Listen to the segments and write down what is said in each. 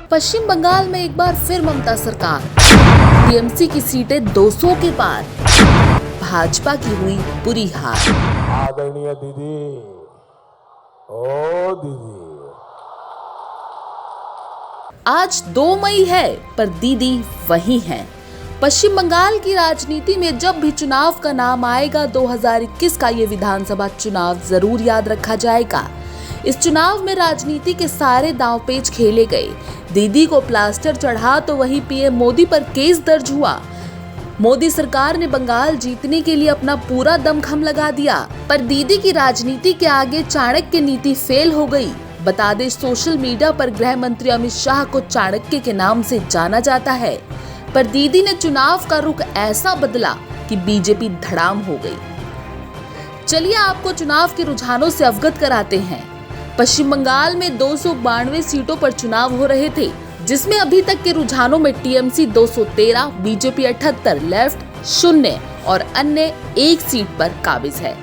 पश्चिम बंगाल में एक बार फिर ममता सरकार, टीएमसी की सीटें 200 के पार, भाजपा की हुई बुरी हार। आदरणीय दीदी, ओ दीदी, आज 2 मई है पर दीदी वही हैं। पश्चिम बंगाल की राजनीति में जब भी चुनाव का नाम आएगा 2021 का ये विधानसभा चुनाव जरूर याद रखा जाएगा। इस चुनाव में राजनीति के सारे दांवपेच खेले गए। दीदी को प्लास्टर चढ़ा तो वहीं पीएम मोदी पर केस दर्ज हुआ। मोदी सरकार ने बंगाल जीतने के लिए अपना पूरा दमखम लगा दिया, पर दीदी की राजनीति के आगे चाणक्य नीति फेल हो गई। बता दें, सोशल मीडिया पर गृह मंत्री अमित शाह को चाणक्य के नाम से जाना जाता है, पर दीदी ने चुनाव का रुख ऐसा बदला कि बीजेपी धड़ाम हो गई। चलिए आपको चुनाव के रुझानों से अवगत कराते हैं। पश्चिम बंगाल में 292 सीटों पर चुनाव हो रहे थे, जिसमें अभी तक के रुझानों में टीएमसी 213, बीजेपी 78, लेफ्ट 0 और अन्य 1 सीट पर काबिज है।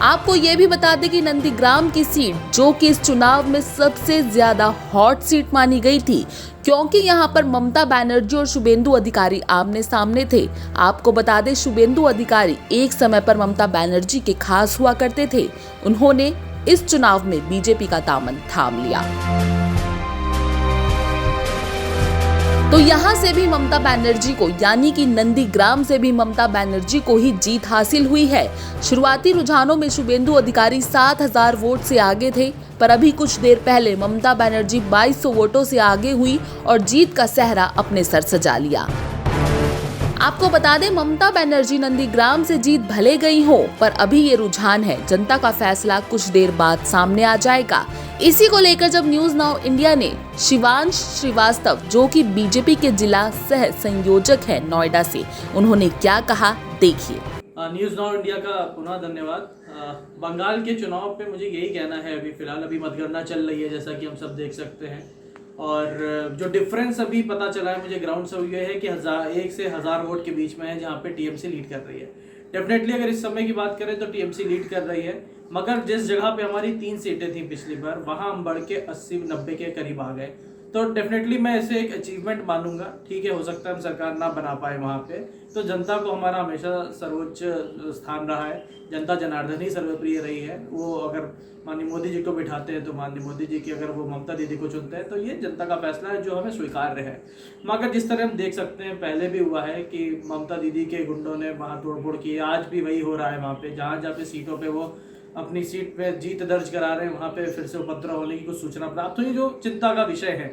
आपको ये भी बता दें कि नंदीग्राम की सीट, जो कि इस चुनाव में सबसे ज्यादा हॉट सीट मानी गई थी, क्योंकि यहाँ पर ममता बनर्जी और शुभेंदु अधिकारी आमने सामने थे। आपको बता दें, शुभेंदु अधिकारी एक समय पर ममता बनर्जी के खास हुआ करते थे। उन्होंने इस चुनाव में बीजेपी का दामन थाम लिया, तो यहाँ से भी ममता बनर्जी को, यानी कि नंदीग्राम से भी ममता बनर्जी को ही जीत हासिल हुई है। शुरुआती रुझानों में शुभेंदु अधिकारी 7000 वोट से आगे थे, पर अभी कुछ देर पहले ममता बनर्जी 2200 वोटों से आगे हुई और जीत का सेहरा अपने सर सजा लिया। आपको बता दें, ममता बनर्जी नंदीग्राम से जीत भले गई हो, पर अभी ये रुझान है। जनता का फैसला कुछ देर बाद सामने आ जाएगा। इसी को लेकर जब न्यूज नाउ इंडिया ने शिवांश श्रीवास्तव, जो कि बीजेपी के जिला सह संयोजक है नोएडा से, उन्होंने क्या कहा, देखिए। न्यूज नाउ इंडिया का पुनः धन्यवाद। बंगाल के चुनाव पे मुझे यही कहना है, अभी फिलहाल अभी मतगणना चल रही है, जैसा कि हम सब देख सकते हैं, और जो डिफरेंस अभी पता चला है मुझे ग्राउंड से, ये है कि 1 से 1000 वोट के बीच में है, जहाँ पे टीएमसी लीड कर रही है। डेफिनेटली अगर इस समय की बात करें तो टीएमसी लीड कर रही है, मगर जिस जगह पे हमारी 3 सीटें थी पिछली बार, वहां हम बढ़ के 80-90 के करीब आ गए। तो डेफिनेटली मैं इसे एक अचीवमेंट मानूंगा। ठीक है, हो सकता है हम सरकार ना बना पाए वहाँ पे, तो जनता को हमारा हमेशा सर्वोच्च स्थान रहा है। जनता जनार्दन ही सर्वप्रिय रही है। वो अगर माननीय मोदी जी को बिठाते हैं तो माननीय मोदी जी की, अगर वो ममता दीदी को चुनते हैं तो ये जनता का फैसला है, जो हमें स्वीकार्य है। मगर जिस तरह हम देख सकते हैं, पहले भी हुआ है कि ममता दीदी के गुंडों ने वहाँ तोड़फोड़ की, आज भी वही हो रहा है। वहाँ पे जहाँ पे सीटों पे वो अपनी सीट पे जीत दर्ज करा रहे हैं, वहाँ पे फिर से उपद्रव होने की कुछ सूचना प्राप्त हुई, जो चिंता का विषय है।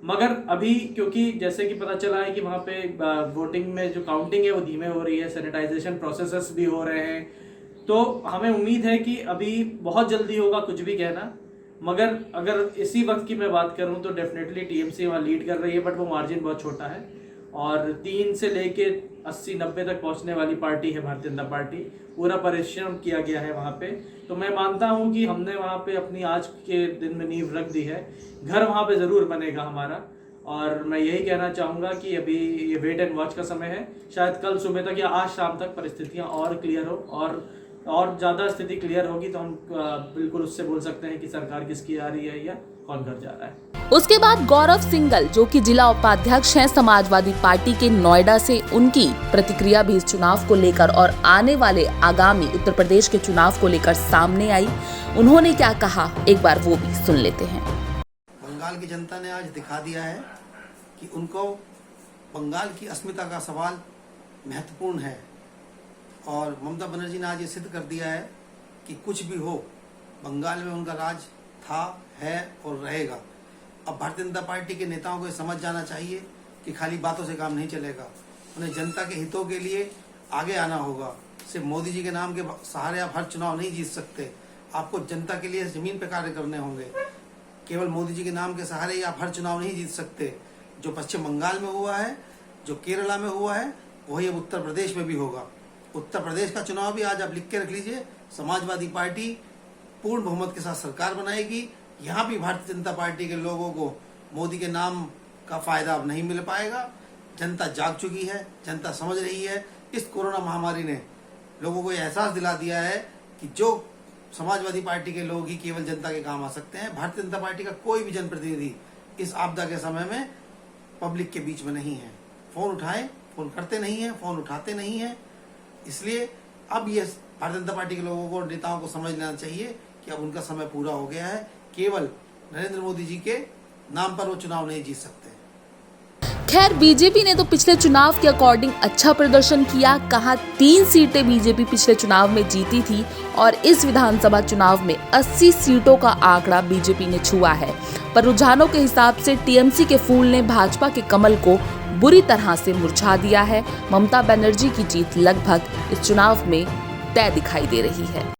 मगर अभी क्योंकि जैसे कि पता चला है कि वहाँ पे वोटिंग में जो काउंटिंग है वो धीमे हो रही है, सैनिटाइजेशन प्रोसेसेस भी हो रहे हैं, तो हमें उम्मीद है कि अभी बहुत जल्दी होगा, कुछ भी कहना। मगर अगर इसी वक्त की मैं बात करूँ तो डेफिनेटली टीएमसी वहाँ लीड कर रही है, बट वो मार्जिन बहुत छोटा है, और 3 से लेके 80-90 तक पहुंचने वाली पार्टी है भारतीय जनता पार्टी। पूरा परिश्रम किया गया है वहाँ पे, तो मैं मानता हूँ कि हमने वहाँ पे अपनी आज के दिन में नींव रख दी है। घर वहाँ पे ज़रूर बनेगा हमारा, और मैं यही कहना चाहूँगा कि अभी ये वेट एंड वॉच का समय है। शायद कल सुबह तक या आज शाम तक परिस्थितियाँ और क्लियर हो, और ज़्यादा स्थिति क्लियर होगी तो हम बिल्कुल उससे बोल सकते हैं कि सरकार किसकी आ रही है या कौन घर जा रहा है। उसके बाद गौरव सिंगल, जो कि जिला उपाध्यक्ष हैं समाजवादी पार्टी के नोएडा से, उनकी प्रतिक्रिया भी इस चुनाव को लेकर और आने वाले आगामी उत्तर प्रदेश के चुनाव को लेकर सामने आई। उन्होंने क्या कहा, एक बार वो भी सुन लेते हैं। बंगाल की जनता ने आज दिखा दिया है कि उनको बंगाल की अस्मिता का सवाल महत्वपूर्ण है, और ममता बनर्जी ने आज ये सिद्ध कर दिया है कि कुछ भी हो, बंगाल में उनका राज था, है और रहेगा। अब भारतीय जनता पार्टी के नेताओं को समझ जाना चाहिए कि खाली बातों से काम नहीं चलेगा, उन्हें जनता के हितों के लिए आगे आना होगा। सिर्फ मोदी जी के नाम के सहारे आप हर चुनाव नहीं जीत सकते, आपको जनता के लिए जमीन पे कार्य करने होंगे। केवल मोदी जी के नाम के सहारे ही आप हर चुनाव नहीं जीत सकते। जो पश्चिम बंगाल में हुआ है, जो केरला में हुआ है, वही अब उत्तर प्रदेश में भी होगा। उत्तर प्रदेश का चुनाव भी आज आप लिख के रख लीजिए, समाजवादी पार्टी पूर्ण बहुमत के साथ सरकार बनाएगी। यहाँ भी भारतीय जनता पार्टी के लोगों को मोदी के नाम का फायदा अब नहीं मिल पाएगा। जनता जाग चुकी है, जनता समझ रही है। इस कोरोना महामारी ने लोगों को एहसास दिला दिया है कि जो समाजवादी पार्टी के लोग ही केवल जनता के काम आ सकते हैं। भारतीय जनता पार्टी का कोई भी जनप्रतिनिधि इस आपदा के समय में पब्लिक के बीच में नहीं है। फोन उठाएं, फोन करते नहीं है, फोन उठाते नहीं है। इसलिए अब ये भारतीय जनता पार्टी के लोगों को, नेताओं को समझ लेना चाहिए कि अब उनका समय पूरा हो गया है। केवल नरेंद्र मोदी जी के नाम पर वो चुनाव नहीं जीत सकते। खैर, बीजेपी ने तो पिछले चुनाव के अकॉर्डिंग अच्छा प्रदर्शन किया। कहा 3 सीटें बीजेपी पिछले चुनाव में जीती थी और इस विधानसभा चुनाव में 80 सीटों का आंकड़ा बीजेपी ने छुआ है। पर रुझानों के हिसाब से टीएमसी के फूल ने भाजपा के कमल को बुरी तरह से मुरझा दिया है। ममता बनर्जी की जीत लगभग इस चुनाव में तय दिखाई दे रही है।